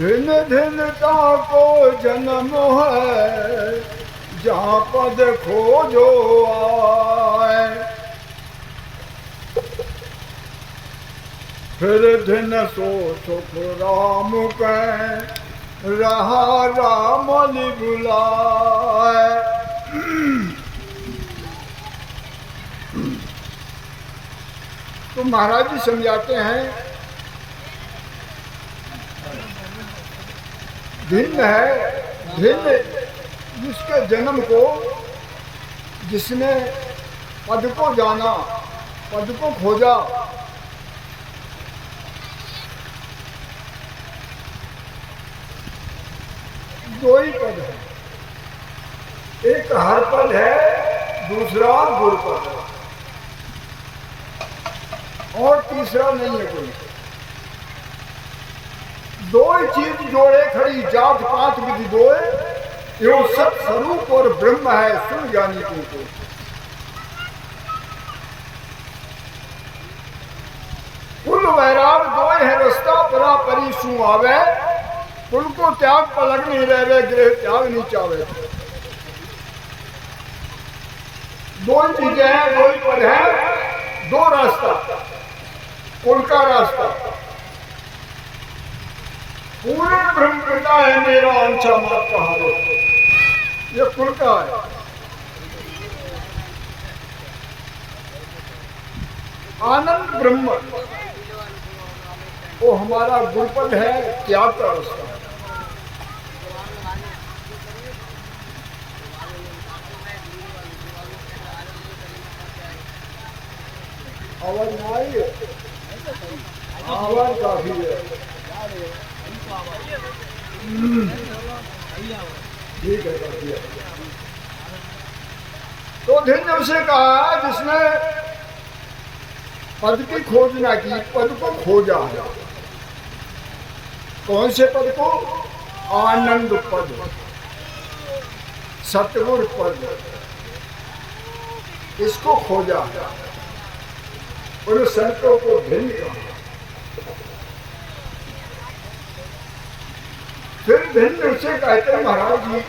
धिन धिनता को जन्म है, जहाँ पद खोजो आए। फिर धिन सो सुख राम के, रहा राम बुलाए। तो महाराज जी समझाते हैं, भिन्न है, भिन्न जिसके जन्म को, जिसने पद को जाना, पद को खोजा, दो ही पद है, एक हर पद है, दूसरा गुर पद है, और तीसरा नहीं है कोई। दो ही चीज जोड़े खड़ी, जात पात विधि दोए, यो सत स्वरूप और ब्रह्म है, सुन ज्ञानी तुमको। कुल वैराग दोए है रास्ता, परा परी सु आवे। कुल को त्याग पलक नहीं रहे, गृह त्याग नहीं चावे। दो चीजें हैं, दो ही पद है, दो रास्ता, कुल का रास्ता। पूर्ण ब्रह्म पिता है मेरा, अंशा मात कहारो, ये कुल का है। आनंद ब्रह्म वो हमारा गुरुपद है, त्याग का रास्ता। आवाज ना आई है, आवाज काफी है, ठीक है, काफी है। तो धिन से कहा जिसने पद की खोज ना की, पद को खोजा है। कौन से पद को? आनंद पद, सतगुर पद, इसको खोजा है। उन संतों को भिन्न कहा। फिर भिन्न से कहते हैं महाराज जी,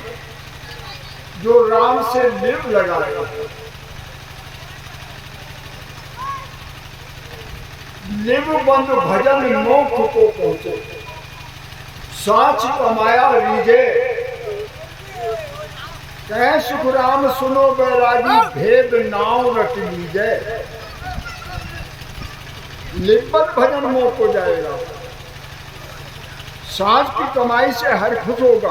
जो राम से लिप लगाए, लिप बंद भजन मोक्ष को पहुंचे, साच कमाया रीजे, कह सुख राम सुनो बैरागी, भेद नाव रट लीजे। लिपबंद भजन मोक्ष को जाएगा, साच की कमाई से हर खुश होगा।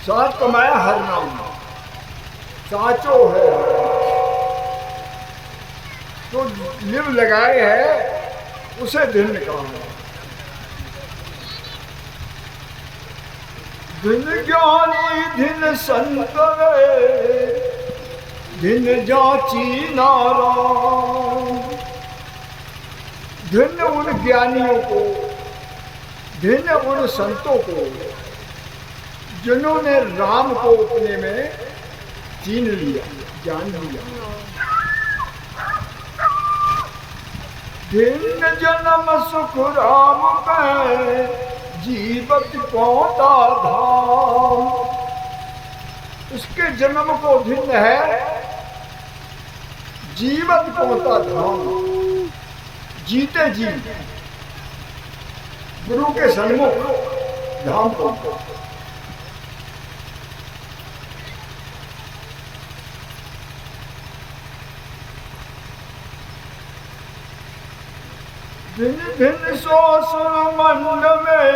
साच कमाया हर नाम, साचो है। तो लिव लगाए है, उसे धिन कहा। धिन ज्ञानी धिन संत रे, धिन जाची नारायण। धिन उन ज्ञानियों को, धिन उन संतों को जिन्होंने राम को अपने में चीन लिया, जान लिया। धिन जन्म सुख राम के, जीवत पहुंचा धाम। उसके जन्म को भिन्न है, जीवत पहुंचा धाम, जीते जी गुरु के सन्मुख धाम पहुंचा। भिन भिन सो सुर मंड में,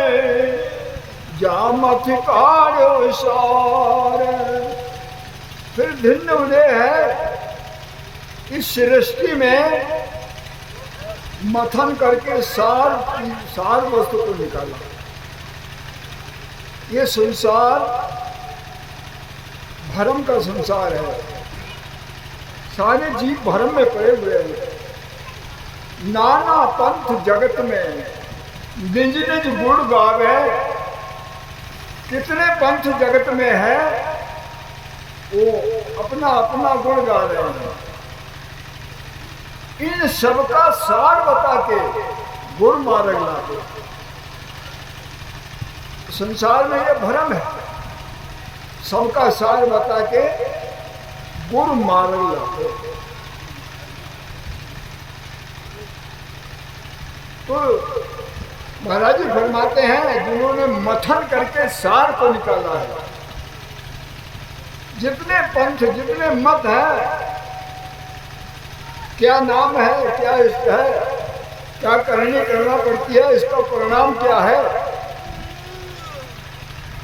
जामथ कार्य सार। फिर भिन्न उदय है, इस सृष्टि में मथन करके सार वस्तु को निकाला। ये संसार भरम का संसार है, सारे जीव भरम में पड़े हुए हैं। नाना पंथ जगत में निज निज गुण गावे। कितने पंथ जगत में है, वो अपना अपना गुण गा रहे हैं। इन सबका सार बता के गुण मार्ग लाते। संसार में ये भ्रम है, सबका सार बता के गुड़ मारल लाते। तो महाराज जी फरमाते हैं जिन्होंने मथन करके सार को निकाला है, जितने पंथ जितने मत है, क्या नाम है, क्या इष्ट है, क्या करना पड़ती है, इसका परिणाम क्या है,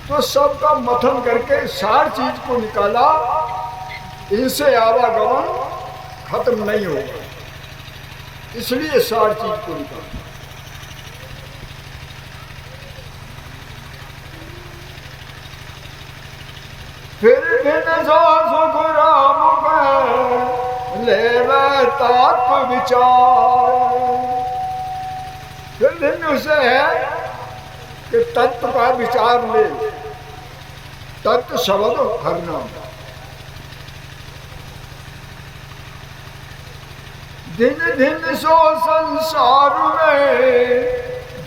तो सबका मथन करके सार चीज को निकाला। इनसे आवागमन खत्म नहीं होगा, इसलिए सार चीज को निकाला। फिर बिन सो सुख राम लेवे तत्व विचार। फिर दिन उसे है कि तत्व का विचार ले। तत्व शब्द हर नाम। दिन दिन सो संसार में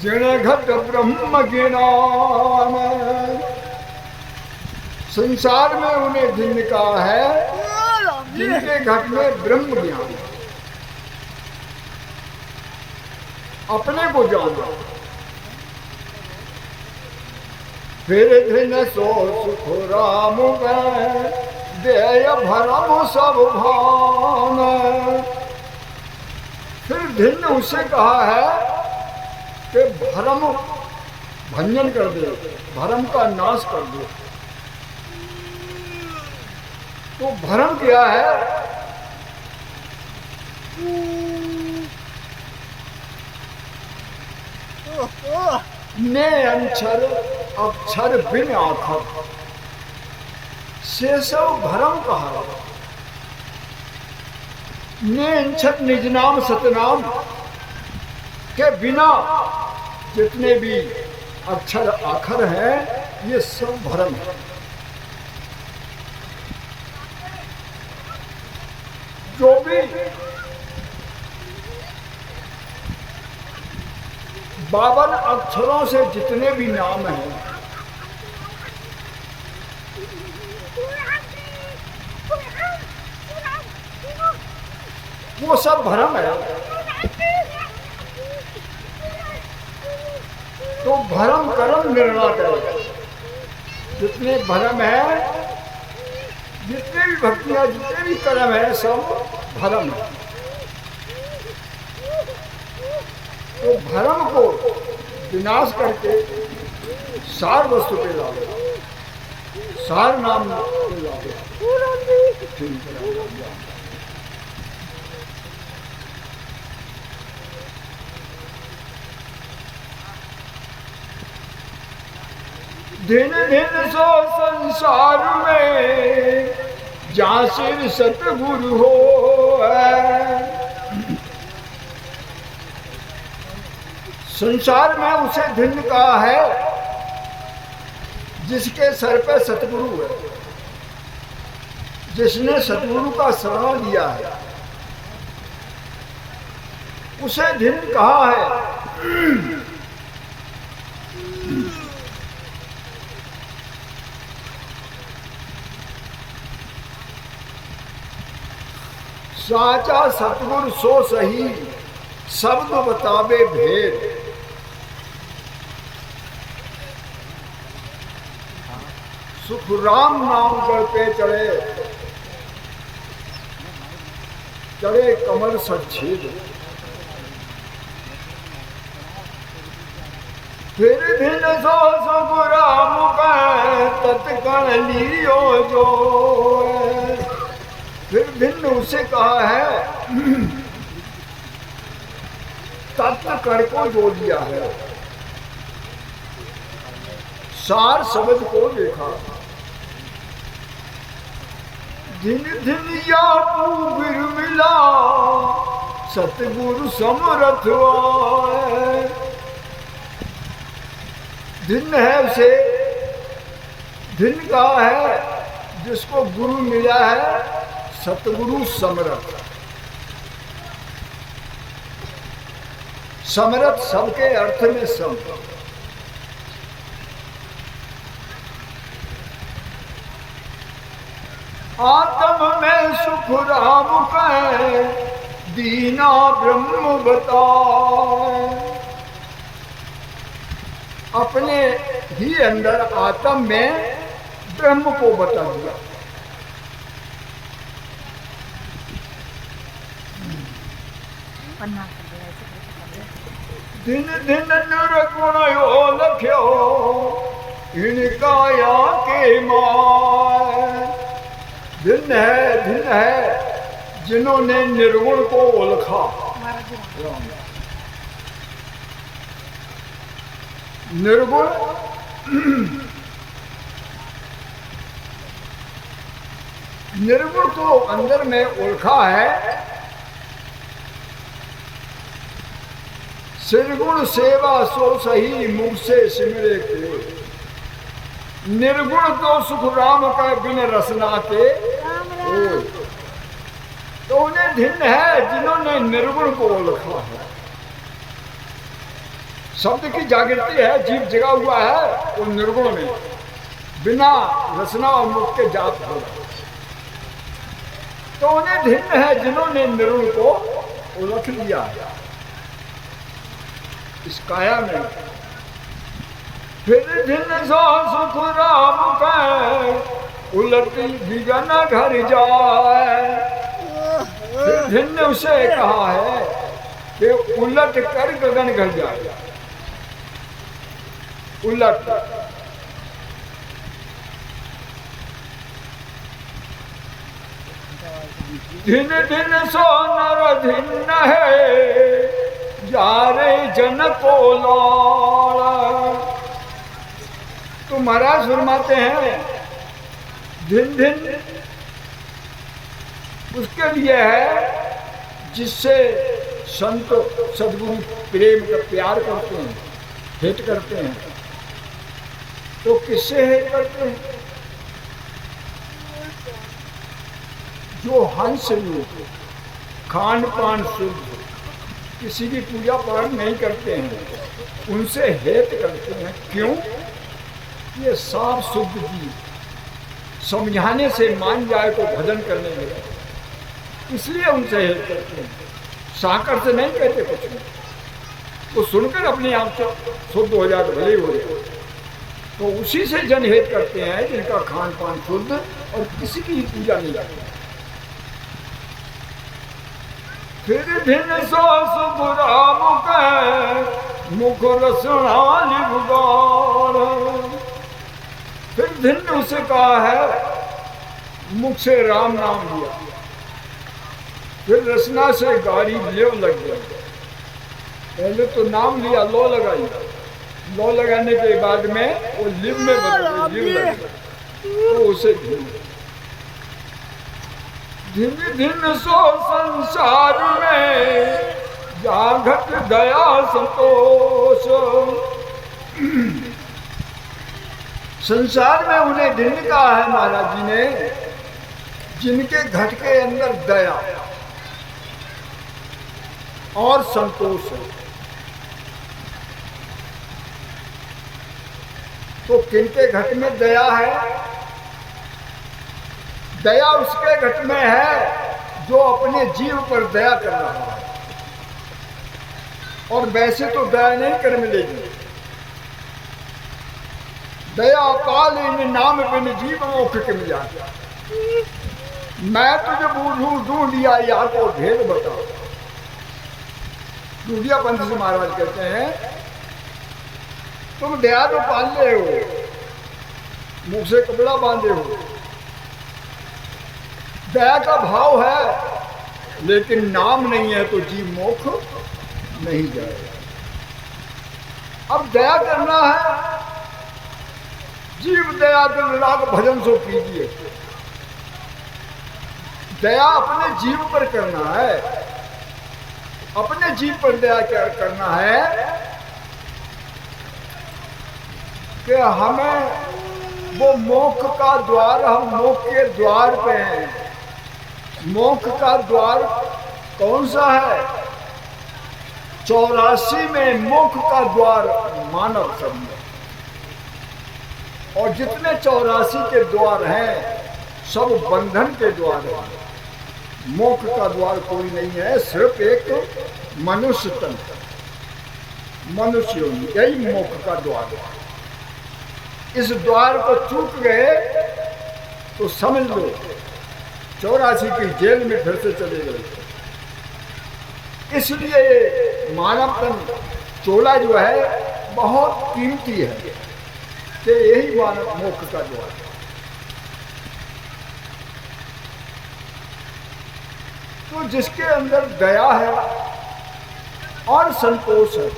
जिण घट ब्रह्म ज्ञान। संसार में उन्हें दिन कहा है जिनके घट में ब्रह्म ज्ञान, अपने को जाना। फिर दिन सो सुख राम देय भरम सब भान। फिर दिन ने उसे कहा है कि भरम भंजन कर दे, भरम का नाश कर दे। तो भरम क्या है? ने अक्षर अक्षर बिन आखर से सब भरम कहा। ने अक्षर निज नाम सतनाम के बिना जितने भी अक्षर आखर हैं ये सब भरम है। जो भी 52 अक्षरों से जितने भी नाम हैं वो सब भ्रम है। तो भ्रम कर्म निर्णय करेगा। जितने भ्रम है, जितने भी भक्तियां, जितने भी कर्म है, सब भ्रम है। तो भ्रम को विनाश करके सार वस्तु पे लाओ, सार नाम पे लाओ। दिन दिन सो संसार में जहाँ सिर सतगुरु हो। संसार में उसे दिन कहा है जिसके सर पे सतगुरु है, जिसने सतगुरु का शरण लिया है, उसे दिन कहा है। साचा सतगुर सो सही शब्द बतावे भेद। सुख राम नाम करते चढ़े चढ़े कमल सच्छेद। फिर दिन सो सुख राम तत्कण लियो जो। फिर भिन्न उसे कहा है तत्व कण को जो लिया है, सार शब्द को देखा। दिन दिन या पूर मिला सतगुरु समरथ। दिन है उसे दिन कहा है जिसको गुरु मिला है, सतगुरु समरथ। समरथ सबके अर्थ में सम। आत्म में सुख राम कहे, दीना ब्रह्म बताए। अपने ही अंदर आत्म में ब्रह्म को बता दिया। दिन दिन निर्गुण यो लख्यो, इनकाया के माय। दिन है जिन्होंने निर्गुण को उलखा। निर्गुण निर्गुण को अंदर में उलखा है। निर्गुण सेवा सो सही, मुख से सिमरे के। निर्गुण तो सुख राम का बिन रसना के। तो उन्हें धिन्न है जिन्होंने निर्गुण को लिखा है। शब्द की जागृति है, जीव जगा हुआ है वो निर्गुण में, बिना रसना और मुख के जात हो। तो उन्हें धिन्न है जिन्होंने निर्गुण को उलट लिया है इस काया में। फिर दिन सो सुख राम के, उलटी बिगन घर जाए। फिर दिन ने उसे कहा है कि उलट कर गगन घर जाए। उलट दिन दिन सो नर धिन्न है, जारे जन को लाड़। तो महाराज फरमाते हैं दिन दिन उसके लिए है जिससे संत सदगुरु प्रेम का प्यार करते हैं, हित करते हैं। तो किससे हित करते हैं? जो हंस रूप खान पान शुद्ध, किसी की पूजा पाठ नहीं करते हैं, उनसे हेत करते हैं। क्यों? ये साफ शुद्ध जीव समझाने से मान जाए तो भजन करने लगे, इसलिए उनसे हेत करते हैं। साकर से नहीं कहते कुछ नहीं, वो सुनकर अपने आप से शुद्ध हो जाए तो भले हो जाए। तो उसी से जन हेत करते हैं जिनका खान पान शुद्ध और किसी की पूजा नहीं करते। फिर दिन सो सुख राम के, मुख रसना लिवगार। फिर दिन ने उसे कहा है, मुख से राम नाम लिया, फिर रसना से गाड़ी लेव लग गया। पहले तो नाम लिया, लो लगाई, लो लगाने के बाद में वो लिव में बदल गई, लिव लग गया। तो उसे दिन दिन सो संसार में, जागत दया संतोष। संसार में उन्हें दिन कहा है महाराज जी ने, जिनके घट के अंदर दया और संतोष है। तो किनके घट में दया है? दया उसके घट में है जो अपने जीव पर दया कर रहा है। और वैसे तो दया नहीं कर मिलेगी। दया काल इन नाम बिन जीव मोक्ष के मिला। मैं तुझे बूझू ढूंढ लिया, यार को भेद बताओ। दूधिया पंथ से महाराज कहते हैं, तुम दया तो पाले हो, मुंह से कपड़ा बांधे हो, दया का भाव है, लेकिन नाम नहीं है तो जीव मोक्ष नहीं जाएगा। अब दया करना है, जीव दया दिल राग भजन सो कीजिए। दया अपने जीव पर करना है, अपने जीव पर दया करना है कि हमें वो मोक्ष का द्वार, हम मोक्ष के द्वार पे हैं। मोक्ष का द्वार कौन सा है? 84 में मोक्ष का द्वार मानव समझो। और जितने 84 के द्वार हैं, सब बंधन के द्वार है। मोक्ष का द्वार कोई नहीं है, सिर्फ एक मनुष्य तन, मनुष्य यही मोक्ष का द्वार है। इस द्वार को चूक गए तो समझ लो 84 की जेल में फिर से चले गए। इसलिए मानव तन चोला जो है बहुत कीमती है कि यही मानव मोक्ष का द्वार है। तो जिसके अंदर दया है और संतोष है,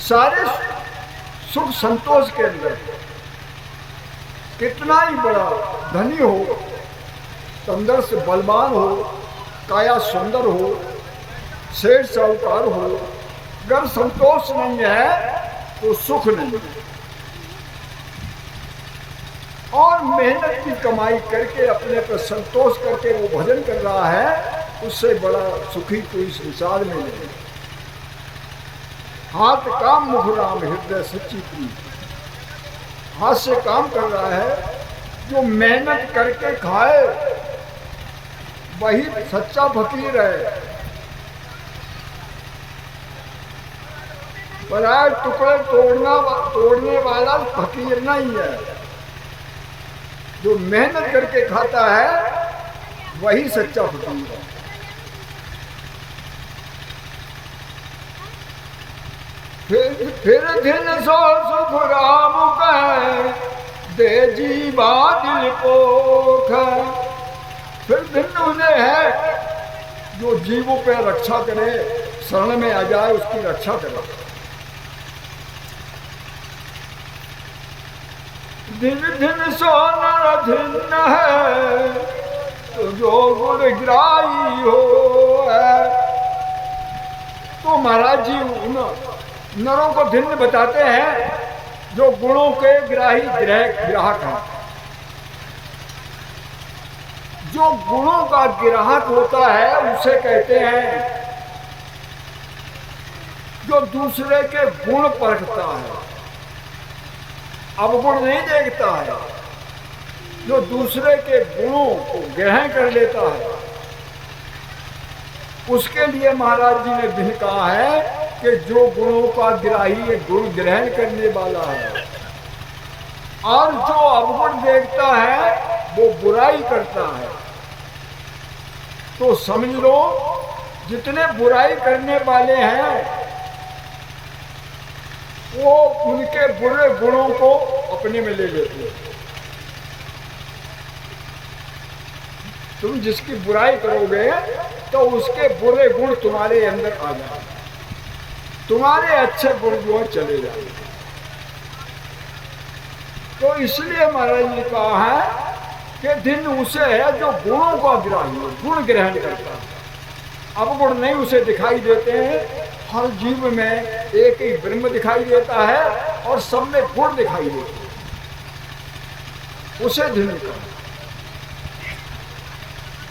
सारे सुख संतोष के अंदर, कितना ही बड़ा धनी हो, अंदर से बलवान हो, काया सुंदर हो, सेठ साहूकार हो, अगर संतोष नहीं है तो सुख नहीं। और मेहनत की कमाई करके अपने पर संतोष करके वो भजन कर रहा है, उससे बड़ा सुखी कोई संसार में नहीं। हाथ काम मुख राम हृदय सच्ची प्रीत, हाथ से काम कर रहा है, जो मेहनत करके खाए वही सच्चा फकीर है। पराए टुकड़े तोड़ने वाला फकीर नहीं है, जो मेहनत करके खाता है वही सच्चा फकीर है। फिर दिन सो सुख राम कहे, दे जीवा दिल पोख। फिर दिन उन्हें है जो जीवों पे रक्षा करे, शरण में आ जाए उसकी रक्षा करे। दिन दिन सो नर धिन्न है, तो जो गुणग्राही हो है। तो महाराज जी उन नरों को धिन्न बताते हैं जो गुणों के ग्राहक हैं। जो गुणों का ग्राहक होता है उसे कहते हैं जो दूसरे के गुण परखता है, अवगुण नहीं देखता है, जो दूसरे के गुणों को ग्रहण कर लेता है, उसके लिए महाराज जी ने भी कहा है कि जो गुणों का ग्राही गुण ग्रहण करने वाला है, और जो अवगुण देखता है वो बुराई करता है। तो समझ लो जितने बुराई करने वाले हैं वो उनके बुरे गुणों को अपने में ले लेते हैं। तुम जिसकी बुराई करोगे तो उसके बुरे गुण तुम्हारे अंदर आ जाएंगे, तुम्हारे अच्छे गुण जो चले जाएंगे। तो इसलिए महाराज ने कहा है कि दिन उसे है जो गुणों का ग्राही है, गुण ग्रहण करता है। अवगुण नहीं उसे दिखाई देते हैं। हर जीव में एक ही ब्रह्म दिखाई देता है और सब में गुण दिखाई देते हैं, उसे दिन का।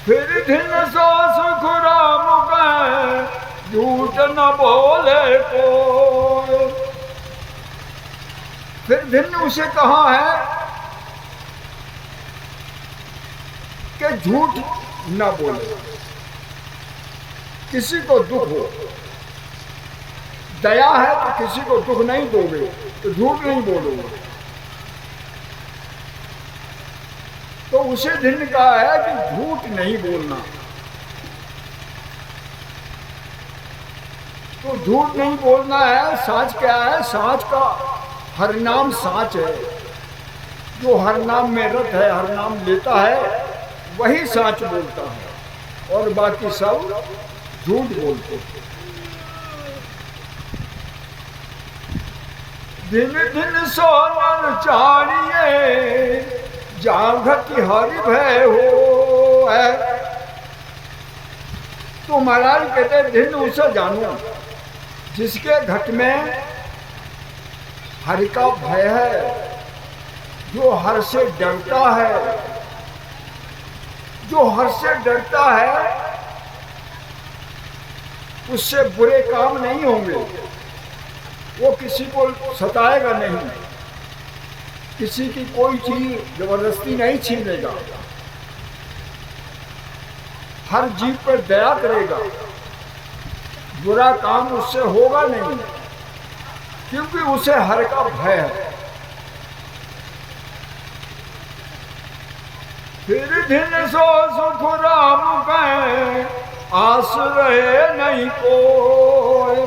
फिर दिन सो सुख राम कहे, झूठ न बोले को। फिर दिन उसे कहा है कि झूठ न बोले। किसी को दुख हो, दया है तो किसी को दुख नहीं दोगे तो झूठ नहीं बोलोगे। तो उसे दिन कहा है कि झूठ नहीं बोलना। तो झूठ नहीं बोलना है। साच क्या है? साच का हर नाम साच है। जो हर नाम में रत है, हर नाम लेता है, वही साच बोलता है और बाकी सब झूठ बोलते हैं। दिन दिन सोनर चारिये, जागत हरि भय हो है। तो महाराज कहते दिन उसे जानो जिसके घट में हरि का भय है, जो हर से डरता है। जो हर से डरता है उससे बुरे काम नहीं होंगे, वो किसी को सताएगा नहीं, किसी की कोई चीज जबरदस्ती नहीं छीनेगा, हर जीव पर दया करेगा, बुरा काम उससे होगा नहीं, क्योंकि उसे हर का भय है। फिर दिन सो सुख राम कहे, आस रहे नहीं कोई।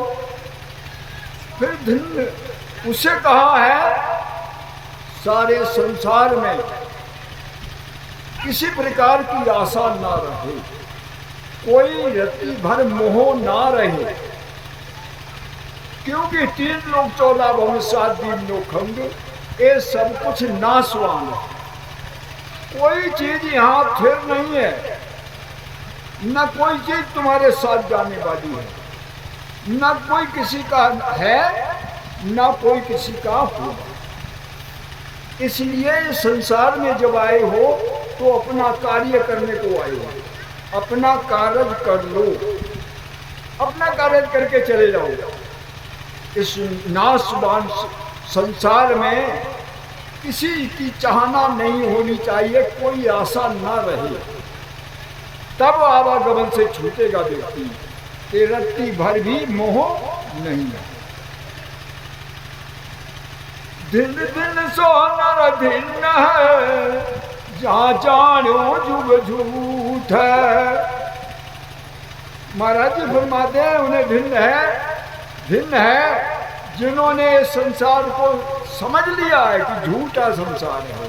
फिर दिन उसे कहा है सारे संसार में किसी प्रकार की आशा ना रहे, कोई रत्ती भर मोह ना रहे, क्योंकि 3 लोग 14 भवन 7 दिन लोखंड, ये सब कुछ नाशवान है। कोई चीज यहाँ फिर नहीं है, न कोई चीज तुम्हारे साथ जाने वाली है, न कोई किसी का है, न कोई किसी का होगा। इसलिए संसार में जब आए हो तो अपना कार्य करने को आए हो, अपना कार्य कर लो, अपना कार्य करके चले जाओ। इस नाशवान संसार में किसी की चाहना नहीं होनी चाहिए, कोई आशा ना रहे, तब आवागमन से छूटेगा व्यक्ति, कि रत्ती भर भी मोह नहीं है। दिन दिन सो नर दिन है, जहाँ जानो जुग झूठ है। महाराज जी फरमाते हैं उन्हें भिन्न है जिन्होंने संसार को समझ लिया है कि झूठा संसार है।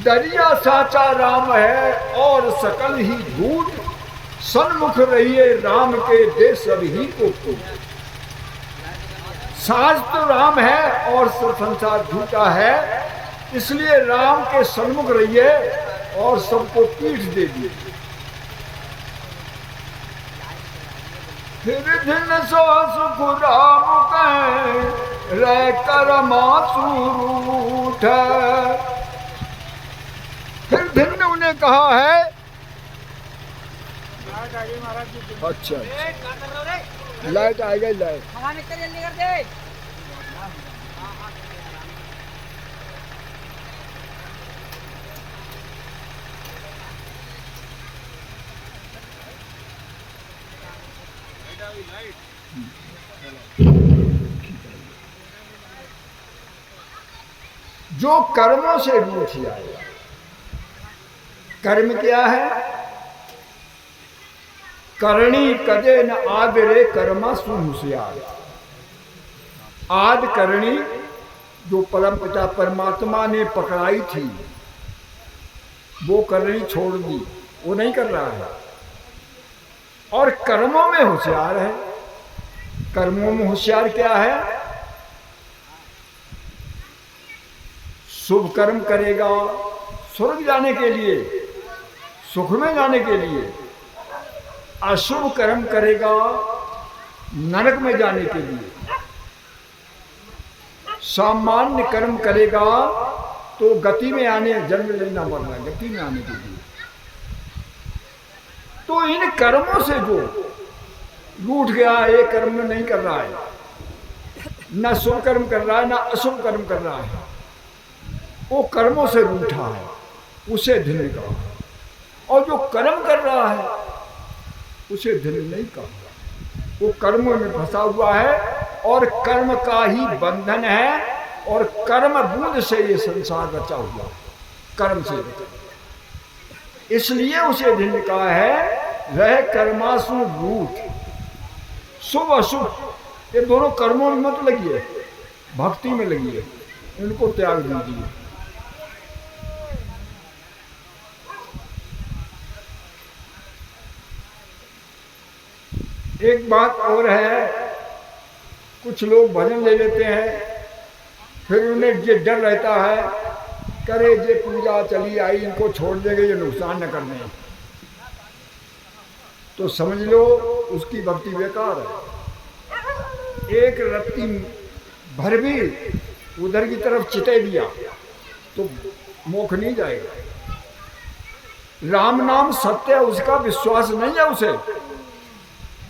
दरिया साचा राम है और सकल ही झूठ, सन्मुख रहिए राम के दे सभी को फूट। साज तो राम है और संसार झूठा है, इसलिए राम के सन्मुख रहिए और सबको पीठ दे दिए। फिर दिन सो सुख राम कहे, रह कर मासूरूठ। फिर दिन उन्हें कहा है, अच्छा लाइट आ गई, लाइट जो कर्मों से रूठ जाएगा। कर्म क्या है? करणी कदे न आदरे कर्मा सुहुसियार। आद करणी जो परम पिता परमात्मा ने पकड़ाई थी, वो करणी छोड़ दी, वो नहीं कर रहा है, और कर्मों में होशियार है। कर्मों में होशियार क्या है? शुभ कर्म करेगा स्वर्ग जाने के लिए, सुख में जाने के लिए, अशुभ कर्म करेगा नरक में जाने के लिए। सामान्य कर्म करेगा तो गति में आने, जन्म लेना मरना, गति में आने के लिए। तो इन कर्मों से जो रूठ गया, ये कर्म नहीं कर रहा है, न शुभ कर्म कर रहा है न अशुभ कर्म कर रहा है, वो कर्मों से रूठा है, उसे धन्य कहा। और जो कर्म कर रहा है उसे धन्य नहीं कहा। वो कर्मों में फंसा हुआ है और कर्म का ही बंधन है, और कर्म बूंद से ये संसार रचा हुआ, कर्म से रचा। इसलिए उसे धन्य कहा है, रह कर्मासु रूठ। शुभ अशुभ ये दोनों कर्मों में मत लगिए, भक्ति में लगिए, इनको त्याग दीजिए। एक बात और है, कुछ लोग भजन ले लेते हैं, फिर उन्हें ये डर रहता है, करे ये पूजा चली आई, इनको छोड़ देंगे, ये नुकसान न कर दें, तो समझ लो उसकी भक्ति बेकार है। एक रत्ती भर भी उधर की तरफ चिते दिया तो मोक्ष नहीं जाएगा। राम नाम सत्य है, उसका विश्वास नहीं है उसे,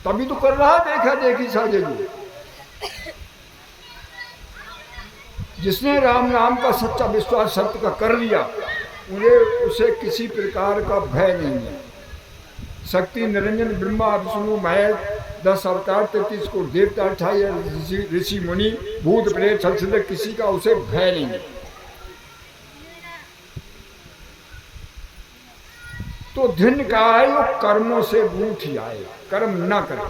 तभी तो कर रहा है देखा देखी साझेगी। जिसने राम नाम का सच्चा विश्वास सत्य का कर लिया, उसे किसी प्रकार का भय नहीं है। शक्ति निरंजन ब्रह्मा विष्णु महेश 10 अवतार 33 को देवता 28 ऋषि मुनि भूत प्रेत छल किसी का उसे भय नहीं है। तो दिन का है वो कर्मों से रूठ आए, कर्म ना करे।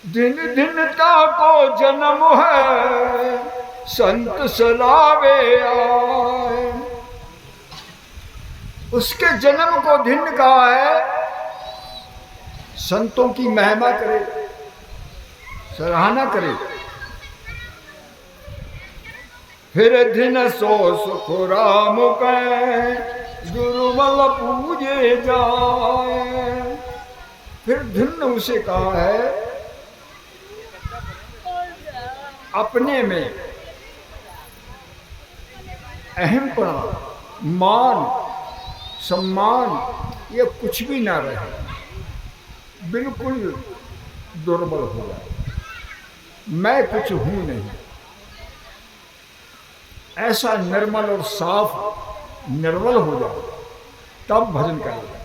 दिन दिनता को जन्म है संत सलावे आए। उसके जन्म को दिन का है, संतों की महिमा करे, सराहना करे। फिर दिन सो सुख राम के दुर्बल पूजे जाए। फिर दिन उसे कहा है अपने में अहमपना, मान, सम्मान ये कुछ भी ना रहे, बिल्कुल दुर्बल हो जाए। मैं कुछ हूं नहीं, ऐसा निर्मल और साफ निर्मल हो जाए, तब भजन करेगा।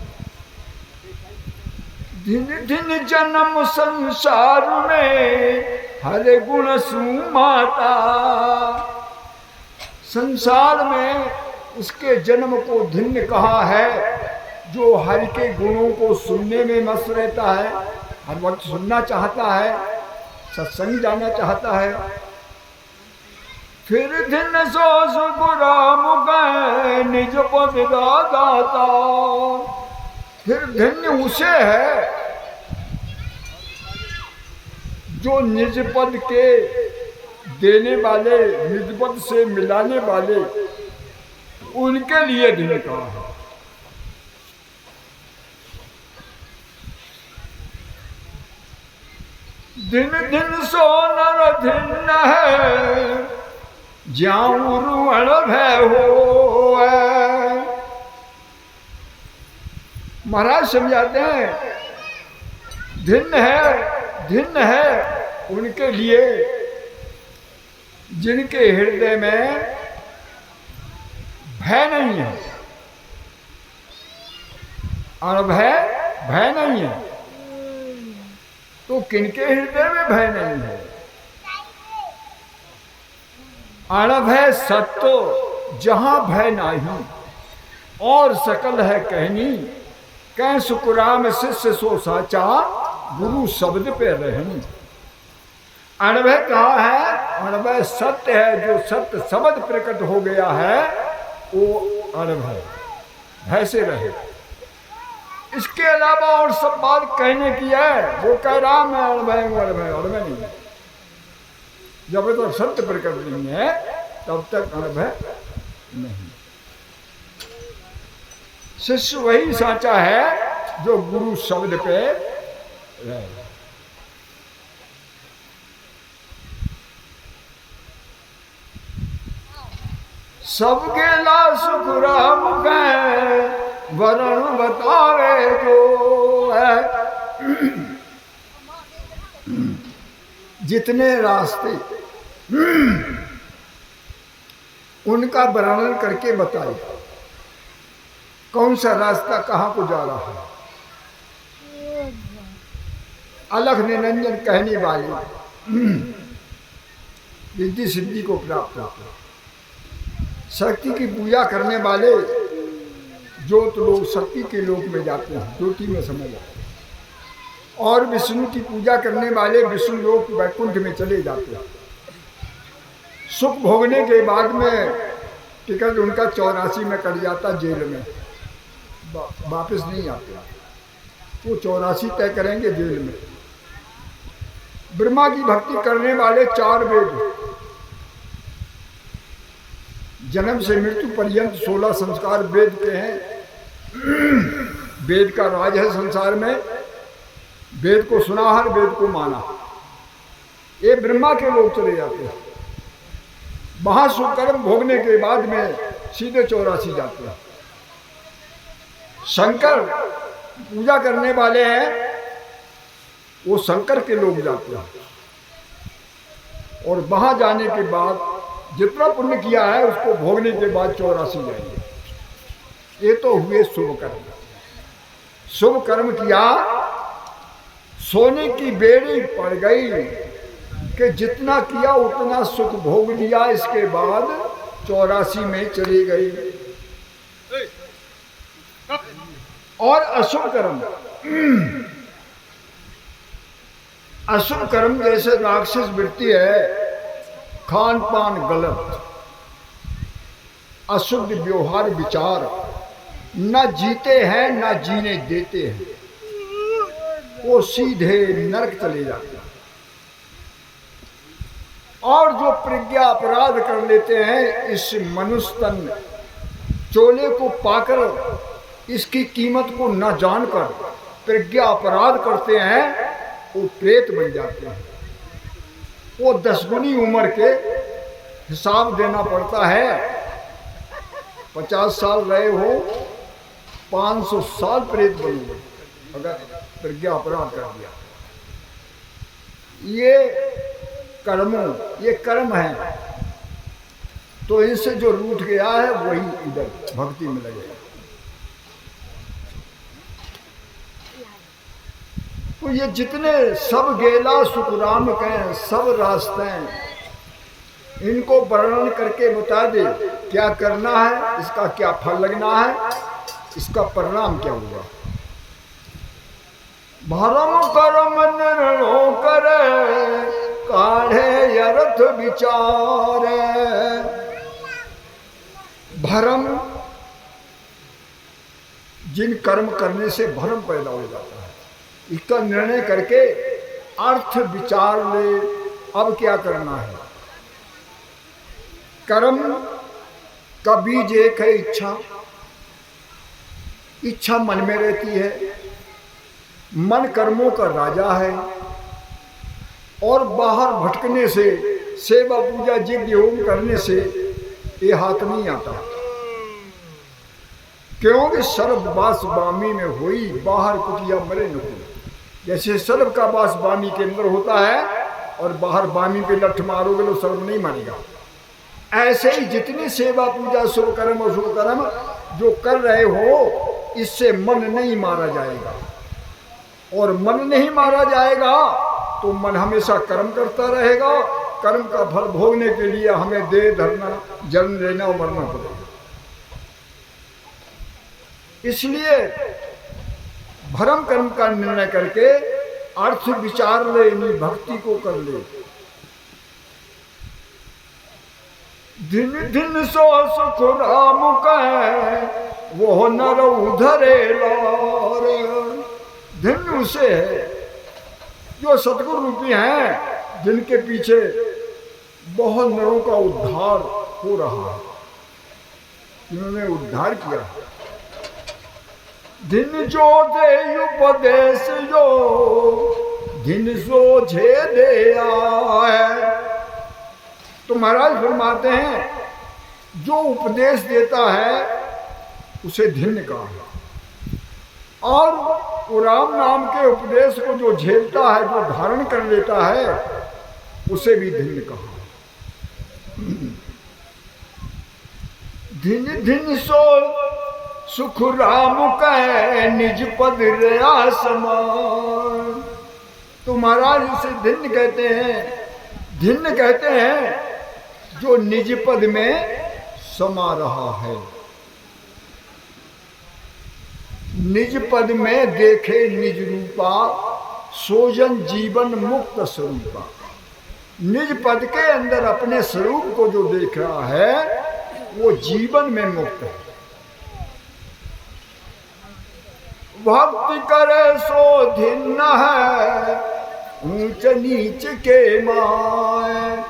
दिन दिन जन्म संसार में हरे गुण सुमाता। संसार में उसके जन्म को धन्य कहा है जो हरि के गुणों को सुनने में मस्त रहता है, हर वक्त सुनना चाहता है, सत्संग जाना चाहता है। फिर दिन सो सुख राम गए निज पद दाता। फिर धन्य उसे है जो निज पद के देने वाले, निज पद से मिलाने वाले, उनके लिए दिन कहा है। दिन दिन सो नर दिन है ज्याऊ रुअण भय हो। महाराज समझाते हैं दिन है उनके लिए जिनके हृदय में भय नहीं है, और भय नहीं है। तो किनके हृदय में भय नहीं है? अणभय सत्तो जहां भय नाही, और सकल है कहनी कह सुकुराम शिष्य सो साचा गुरु शब्द पे रहनी। अणभय कहा है? अणभय सत्य है, जो सत्य शब्द प्रकट हो गया है वो अणभय, भय से रहे। इसके अलावा और सब बात कहने की है, वो कह रहा मैं अणभय नहीं है। जब तक सत्य प्रकट नहीं है तब तक अणभय नहीं। शिष्य वही साचा है जो गुरु शब्द पे रहे। सब गेला सुख राम के वरण बतावे जो है। जितने रास्ते उनका वर्णन करके बताए, कौन सा रास्ता कहाँ को जा रहा है। अलख निरंजन कहने वाले रिद्धि सिद्धि को प्राप्त होते, शक्ति की पूजा करने वाले ज्योत लोग शक्ति के लोक में जाते हैं, ज्योति में समझ जाते हैं। और विष्णु की पूजा करने वाले विष्णु लोक वैकुंठ में चले जाते हैं। सुख भोगने के बाद में टिकट उनका 84 में कट जाता, जेल में वापस नहीं आते। वो 84 तय करेंगे जेल में। ब्रह्मा की भक्ति करने वाले 4 वेद, जन्म से मृत्यु पर्यंत 16 संस्कार वेद के हैं। वेद का राज है संसार में, वेद को सुना, हर वेद को माना। ये ब्रह्मा के लोग चले जाते हैं। वहां सुकर्म भोगने के बाद में सीधे 84 जाते हैं। शंकर पूजा करने वाले हैं, वो शंकर के लोग जाते हैं। और वहां जाने के बाद जितना पुण्य किया है उसको भोगने के बाद 84 जाएंगे। ये तो हुए शुभ कर्म। शुभ कर्म किया, सोने की बेड़ी पड़ गई कि जितना किया उतना सुख भोग लिया, इसके बाद 84 में चली गई। और अशुभ कर्म, अशुभ कर्म जैसे राक्षस वृत्ति है, खान पान गलत, अशुद्ध व्यवहार विचार, न जीते हैं न जीने देते हैं, वो सीधे नरक चले जाते हैं। और जो प्रज्ञा अपराध कर लेते हैं, इस मनुष्य तन चोले को पाकर इसकी कीमत को न जानकर प्रज्ञा अपराध करते हैं, वो प्रेत बन जाते हैं। वो 10 गुनी उम्र के हिसाब देना पड़ता है। 50 साल रहे हो, 500 साल प्रेत बनोगे अगर प्रज्ञा अपराध कर दिया। ये कर्म है। तो इनसे जो रूठ गया है वही इधर भक्ति में लगेगा। तो ये जितने सब गेला सुखराम के सब रास्ते, इनको वर्णन करके बता दे क्या करना है, इसका क्या फल लगना है, इसका परिणाम क्या होगा। भरम कर्म निर्णय करे, काढ़े अर्थ विचारे। भरम, जिन कर्म करने से भरम पैदा हो जाता है, इसका निर्णय करके अर्थ विचार ले, अब क्या करना है। कर्म का बीज एक है इच्छा। इच्छा मन में रहती है, मन कर्मों का राजा है, और बाहर भटकने से, सेवा पूजा यज्ञ होम करने से ये हाथ नहीं आता। क्योंकि सर्व बास बामी में हुई, बाहर कुटिया मरे न कोई। जैसे सर्व का बास बामी के अंदर होता है और बाहर बामी पे लठ मारोगे तो सर्व नहीं मारेगा, ऐसे ही जितनी सेवा पूजा शुभ कर्म और शुभ कर्म जो कर रहे हो, इससे मन नहीं मारा जाएगा। और मन नहीं मारा जाएगा तो मन हमेशा कर्म करता रहेगा। कर्म का फल भोगने के लिए हमें देह धरना, जन्म लेना और मरना पड़ेगा। इसलिए भरम कर्म का निर्णय करके अर्थ विचार ले, नहीं भक्ति को कर ले। दिन दिन सो सुख राम कहे, वो नर उधरे लारे। दिन उसे है जो सतगुरु रूपी हैं, जिनके पीछे बहुत नरों का उद्धार हो रहा है, जिन्होंने उद्धार किया। दिन जो दे उपदेश जो, दिन सो झे दे आए। तो महाराज फरमाते हैं, जो उपदेश देता है उसे धन्य कहा है, और राम नाम के उपदेश को जो झेलता है, जो धारण कर लेता है, उसे भी धन्य कहा। दिन दिन सो सुख राम कहे, निज पद रया समान। तो महाराज उसे धन्य कहते हैं, धन्य कहते हैं जो निज पद में समा रहा है। निज पद में देखे निज रूपा, सोजन जीवन मुक्त स्वरूपा। निज पद के अंदर अपने स्वरूप को जो देख रहा है, वो जीवन में मुक्त है। भक्ति करे सो धिन्न है, ऊंच नीच के माय।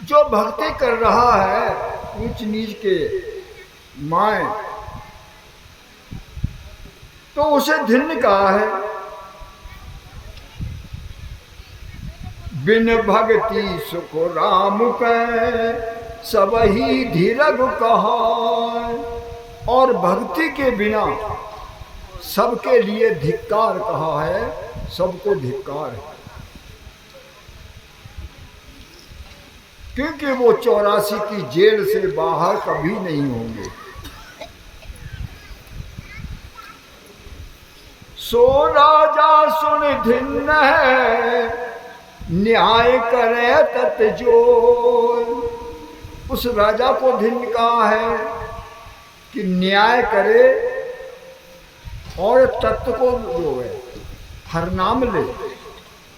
जो भक्ति कर रहा है ऊंच नीच के माय, तो उसे धिन्न कहा है। बिन भक्ति सुख राम पे, सब ही धीरग कहा। और भक्ति के बिना सबके लिए धिक्कार कहा है, सबको धिक्कार है। क्योंकि वो 84 की जेल से बाहर कभी नहीं होंगे। सो राजा सुन धिन्न है, न्याय करे तत जोर। उस राजा को धिन्न कहा है कि न्याय करे और तत्व को जो है हर नाम ले।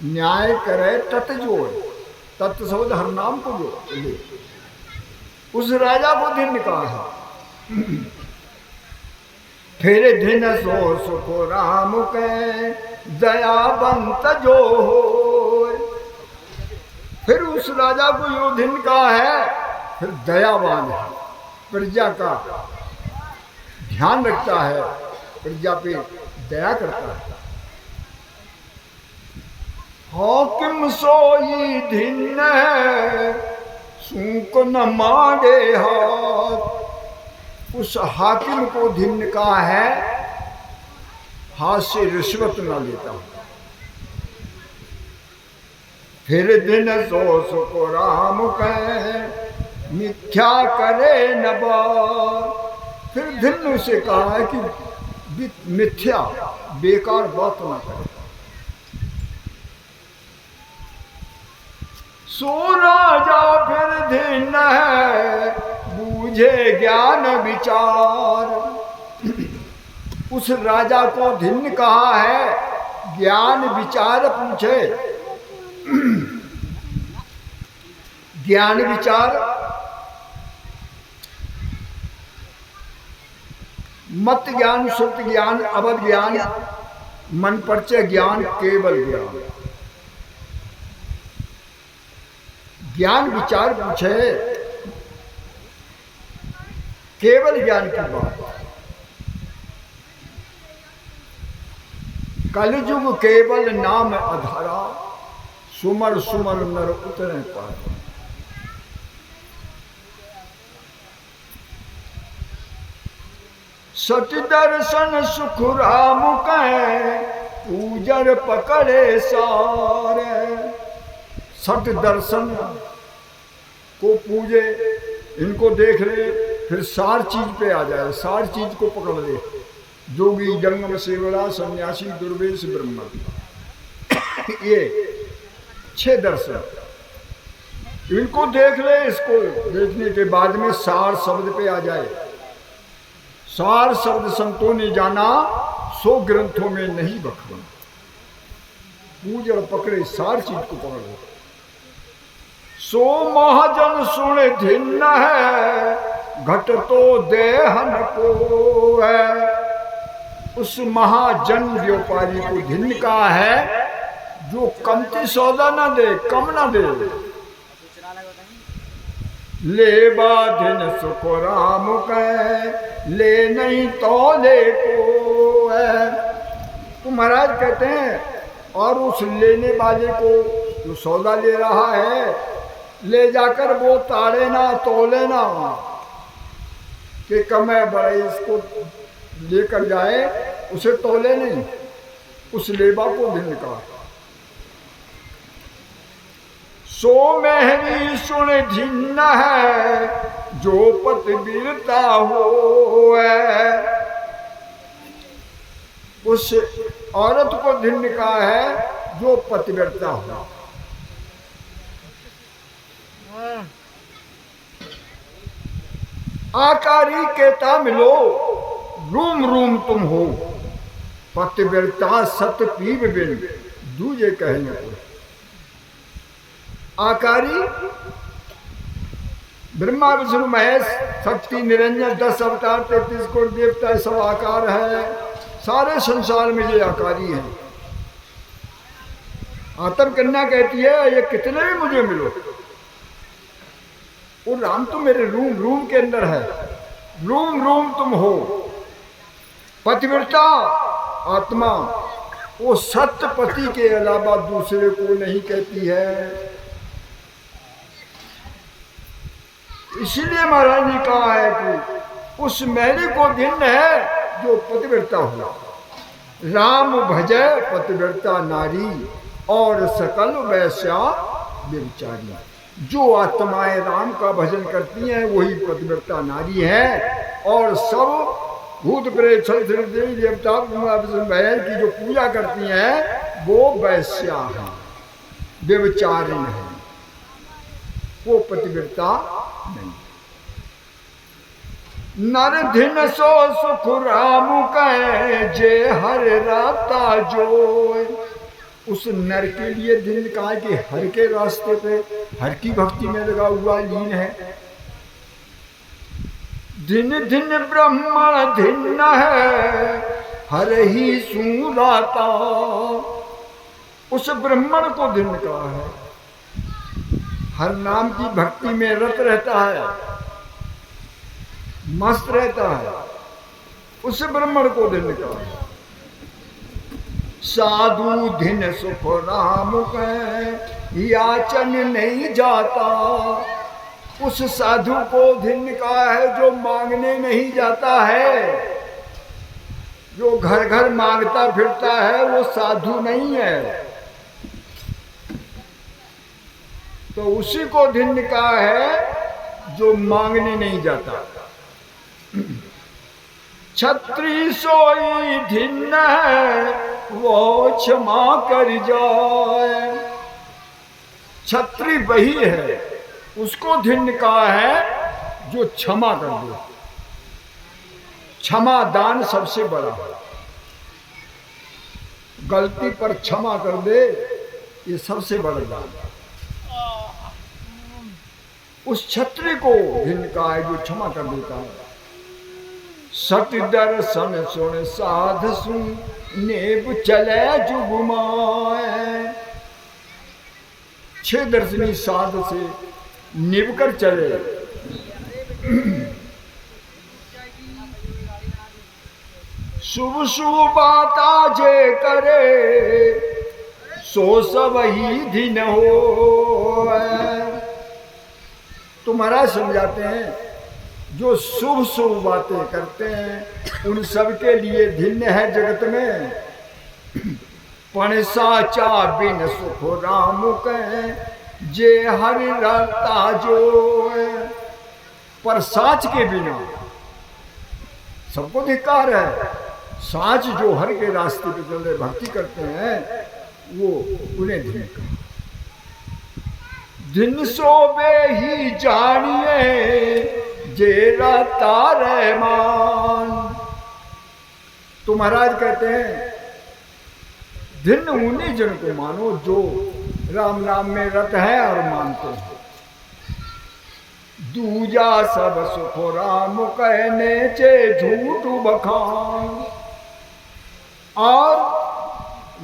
न्याय करे तत् जोड़, तत्व शब्द हर नाम को जो ले। उस राजा को धिन्न कहा है। फिर धिन सो सुख राम के दयावंत जो हो। फिर उस राजा को यो धिन कहा है, फिर दयावान है, प्रजा का ध्यान रखता है, प्रजा पे दया करता है। हाकिम सोई धिन सूक न मारे हाथ। उस हाकिम को धिन का है, हाथ से रिश्वत न लेता हूं। फिर दिन सो सुख राम कहे मिथ्या करे न बात। फिर धिन से कहा है कि मिथ्या बेकार बात ना करे। सो राजा फिर धिन है, बूझे ज्ञान विचार। उस राजा को धिन कहा है, ज्ञान विचार पूछे। ज्ञान विचार मत ज्ञान, सुप्त ज्ञान, अवध ज्ञान, मन परिचय ज्ञान, केवल ज्ञान। ज्ञान विचार पूछे, केवल ज्ञान की बात। कलयुग केवल नाम अधारा, सुमर सुमर नर उतरे पार। सच दर्शन सुख राम कहे, पूजर पकड़े सारे। सत दर्शन को पूजे, इनको देख ले, फिर सार चीज पे आ जाए, सार चीज को पकड़ ले। जोगी जंगम सेवड़ा सन्यासी दुर्वेश ब्रह्म, ये 6 दर्शन, इनको देख ले। इसको देखने के बाद में सार शब्द पे आ जाए। सार शब्द संतों ने जाना, 100 ग्रंथों में नहीं बखरा। पूज और पकड़े, सार चीज को पकड़ लो। सो महाजन सुन धिन्न है, घट तो देहन को है। उस महाजन व्यापारी को धिन्न का है, जो कमती सौदा ना दे, कम ना दे। ले बाधिन सुख राम कहे, ले नहीं तो ले को है। तो महाराज कहते हैं, और उस लेने वाले को जो सौदा ले रहा है, ले जाकर वो ताड़े ना, तोले ना कि कमे बड़े इसको लेकर जाए, उसे तोले नहीं। उस लेबा को भिन्न का। सो मेहरी सुन धिन्न है, जो पतिव्रता हो है। उस औरत को धिन्न का है, जो पतिव्रता हो। आकारी केता मिलो, रूम रूम तुम हो। पतिव्रता सत पीव बिन, दूजे कहने को। आकारी ब्रह्मा विष्णु महेश शक्ति निरंजन 10 अवतार 33 करोड़ देवता सब आकार है। सारे संसार में ये आकारी है। आतम कन्या कहती है, ये कितने भी मुझे मिलो। वो राम तो मेरे रूम रूम के अंदर है, रूम रूम तुम हो। पतिव्रता आत्मा वो सत्य पति के अलावा दूसरे को नहीं कहती है। इसीलिए महाराज ने कहा है कि उस मैरी को भिन्न है जो पतिव्रता हुआ। राम भजय पतिव्रता नारी, और सकल वैश्या व्यभिचारी। जो आत्माएं राम का भजन करती हैं वही पतिव्रता नारी है, और सब भूत प्रेत देवी देवता की जो पूजा करती हैं वो वैश्या है, व्यभिचारिणी है, वो पतिव्रता नहीं। नर दिन सो सुख राम कहे जे हर राता जो। उस नर के लिए दिन कहा कि हर के रास्ते पे हर की भक्ति में लगा हुआ लीन है। दिन दिन ब्रह्मण धिन्न है हर ही सुराता। उस ब्राह्मण को दिन कहा है, हर नाम की भक्ति में रत रहता है, मस्त रहता है, उस ब्राह्मण को दिन कहा है। साधु दिन सुख राम कहे याचन नहीं जाता। उस साधु को दिन का है जो मांगने नहीं जाता है, जो घर घर मांगता फिरता है वो साधु नहीं है। तो उसी को दिन का है जो मांगने नहीं जाता। छत्री सोई धिन्न है वो क्षमा कर जाए। छत्री वही है, उसको धिन्न का है जो क्षमा कर दे। क्षमा दान सबसे बड़ा है, गलती पर क्षमा कर दे ये सबसे बड़ा दान है। उस छत्री को धिन्न का है जो क्षमा कर देता है। सत दर्शन सुन साध सुन नेब चले जुगुमाए। छह दर्शनी साध से निभ कर चले। शुभ शुभ बात आजे करे सो सब ही दिन हो। तो महाराज समझाते हैं जो शुभ शुभ बातें करते हैं उन सब के लिए धिन्य है जगत में। पण साचा बिन सुख राम कहे जे हरि रता जो। पर साच के बिना सबको धिक्कार है। साच जो हर के रास्ते पे चल रहे भक्ति करते हैं वो उन्हें धिक्कार। दिन सोबे ही जानिए जेरा तारे मान। तो महाराज कहते हैं दिन उन्हीं जन को मानो जो राम नाम में रत है और मानते हैं। दूजा सब सुख राम कहने चे झूठ बखान। और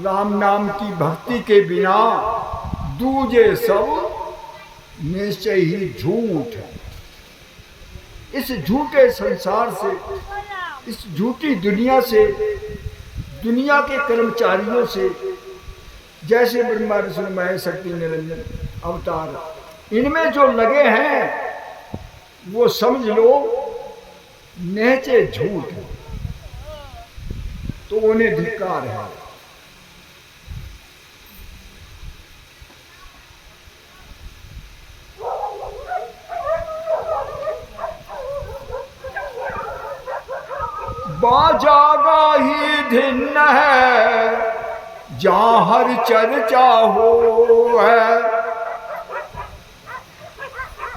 राम नाम की भक्ति के बिना दूजे सब निश्चय ही झूठ है। इस झूठे संसार से, इस झूठी दुनिया से, दुनिया के कर्मचारियों से, जैसे ब्रह्मा विष्णु महेश शक्ति निरंजन अवतार, इनमें जो लगे हैं वो समझ लो नेचे झूठ है, तो उन्हें धिक्कार है। बाजागा ही धिन्न है जहाँ हर चर्चा हो है।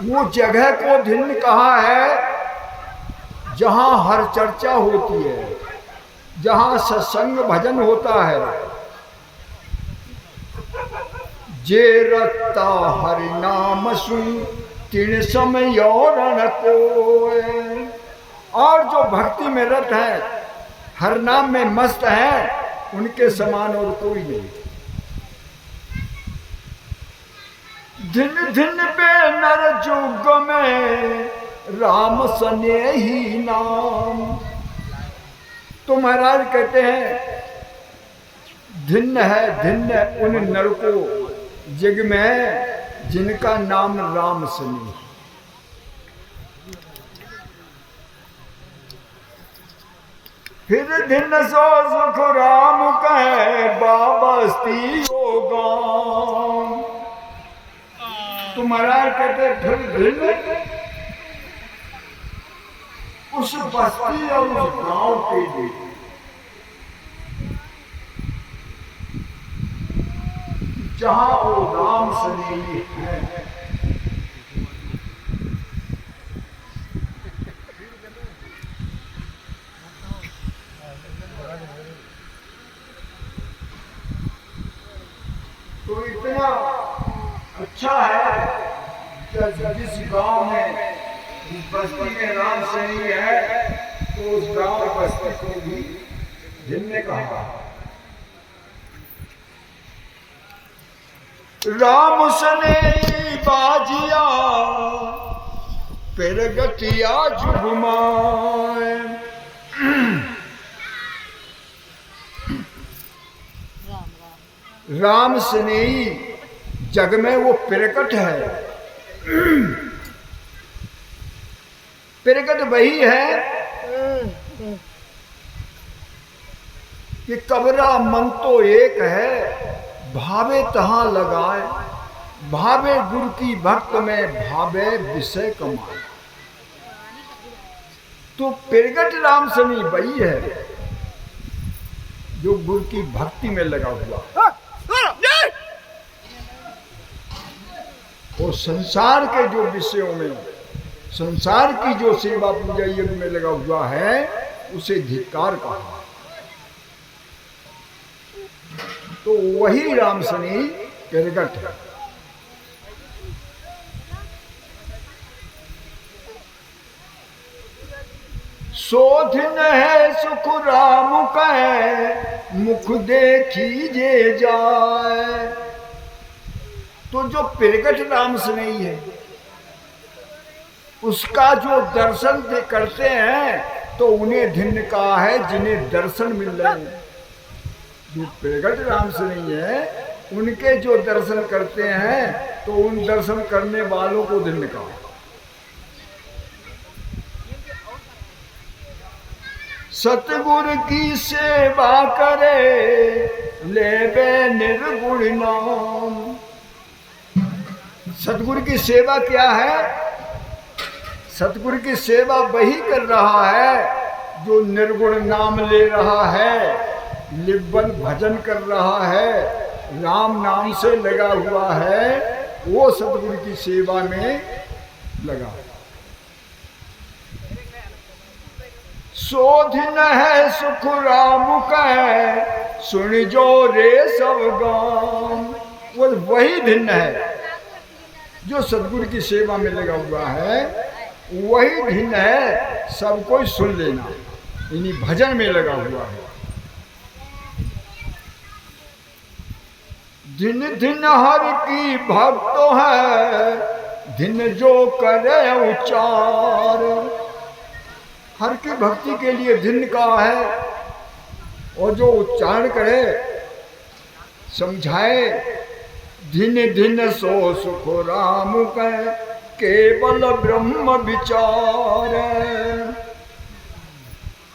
वो जगह को धिन्न कहा है जहाँ हर चर्चा होती है, जहाँ सत्संग भजन होता है। जे रत्ता हरि नाम सुन तिन समय और को। और जो भक्ति में रत है, हर नाम में मस्त है, उनके समान और कोई नहीं। दिन दिन पे नर जुग में राम सने ही नाम। तो महाराज कहते हैं धिन्न है, धिन्न उन नर को जग में जिनका नाम राम सने। फिर दिन सो सुख राम कहे बाबस्ती होगा। तो महाराज कहते फिर दिन उस बस्ती और उस गांव के लिए जहां वो राम सनेही है, तो इतना अच्छा है जिस गांव में जिस बस्ती में राम सनेही है, तो उस गांव बस्ती को भी दिन ने कहा राम सनेही बाजिया प्रगतिया जुगमाए। राम सनेही जग में वो प्रकट है। प्रकट वही है कि कबरा मन तो एक है, भावे तहां लगाए, भावे गुरु की भक्त में, भावे विषय कमाए। तो प्रगट राम सनेही वही है जो गुरु की भक्ति में लगा हुआ, और संसार के जो विषयों में, संसार की जो सेवा पूजा यज्ञ में लगा हुआ है, उसे धिक्कार कहा। तो वही राम सनेही प्रगट है। शोधन है सुख राम कहे, मुख देखीजे जाए। तो जो प्रगट राम सनेही है, उसका जो दर्शन करते हैं तो उन्हें धन्य कहा है जिन्हें दर्शन मिल रहे हैं। जो प्रगट राम सनेही है, उनके जो दर्शन करते हैं तो उन दर्शन करने वालों को धन्य कहा। सतगुरु की सेवा करे, लेबे निर्गुण नाम। सतगुरु की सेवा क्या है? सतगुरु की सेवा वही कर रहा है जो निर्गुण नाम ले रहा है, निर्बल भजन कर रहा है, राम नाम से लगा हुआ है, वो सतगुरु की सेवा में लगा। शोधन है सुख राम कहे, सुन जो रे सब गाम। वो वही भिन्न है जो सतगुरु की सेवा में लगा हुआ है, वही भिन्न है, सब कोई सुन लेना, इन्हीं भजन में लगा हुआ है। दिन दिन हर की भक्त है, दिन जो करे उच्चार। हर की भक्ति के लिए दिन का है, और जो उच्चारण करे, समझाए, दिन दिन सो सुख राम कहे, केवल ब्रह्म विचार।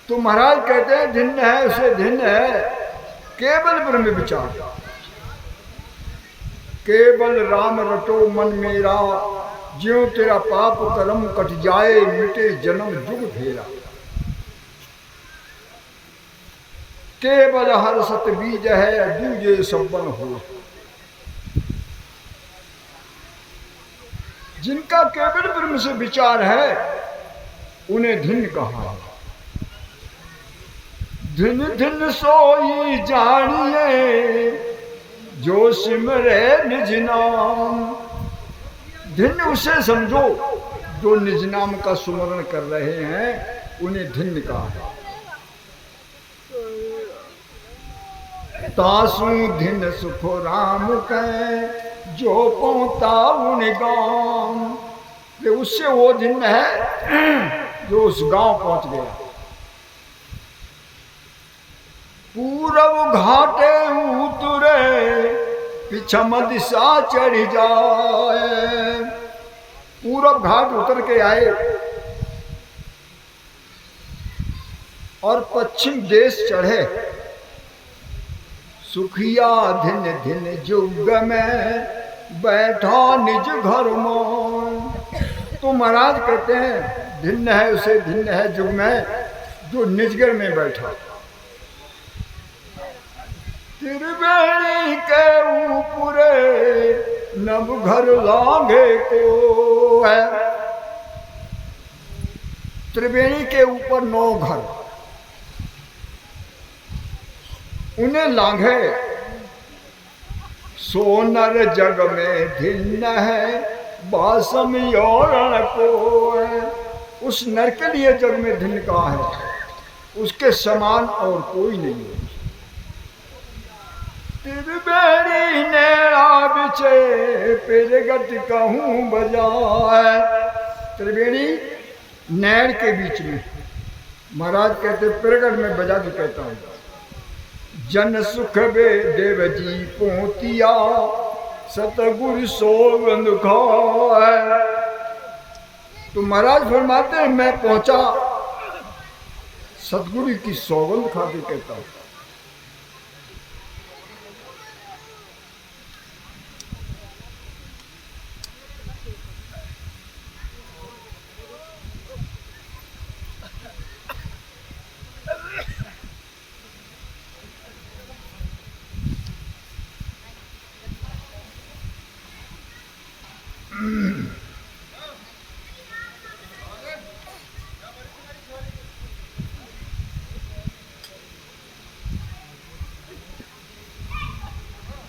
तो महाराज कहते हैं दिन है, उसे दिन है केवल ब्रह्म विचार। केवल राम रटो मन मेरा, ज्यों तेरा पाप कर्म कट जाए, मिटे जन्म जुग फेरा। केवल हर सत बीज है, दूजे संपन्न हो। जिनका केवल ब्रह्म से विचार है, उन्हें धिन कहा। धिन धिन सोई जानिए, जो सिमरे निज नाम। धिन उसे समझो जो निज नाम का सुमरण कर रहे हैं, उन्हें धिन कहा है। तासु धिन सुख राम कहे, जो पहुंचा उन गांव। उससे वो धिन है जो उस गांव पहुंच गया। पूरब घाटे उतरे, पिछम दिशा चढ़ जाए। पूरब घाट उतर के आए और पश्चिम देश चढ़े। सुखिया धिन धिन जुग में, बैठा निज घर में। तो महाराज कहते हैं भिन्न है उसे भिन्न है जुग में जो निजगर में बैठा। त्रिवेणी के ऊपर नव घर लांघे को है। त्रिवेणी के ऊपर 9 घर उन्हें लांघे। सोनर जग में भिन्न है बासम योरण को है। उस नर के लिए जग में भिन्न का है, उसके समान और कोई नहीं है। त्रिवेणी नेड़ा बिछे पिरगट कहूँ बजाए। त्रिवेणी नैर के बीच में महाराज कहते पिरगट में बजा के कहता हूँ। जन सुख बे देव जी पोतिया सतगुरु सोगंद खाए। तो महाराज फरमाते हैं मैं पहुंचा सतगुरु की सौगंध खा के कहता हूं।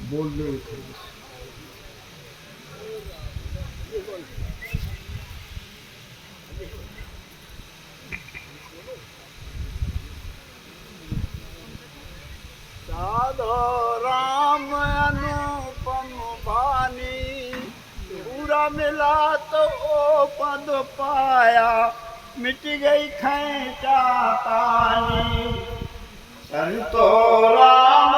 बोल रहे थे साधो राम अनुपम भानी पूरा मिला तो ओ पद पाया मिट गई खैचा तानी। संतो राम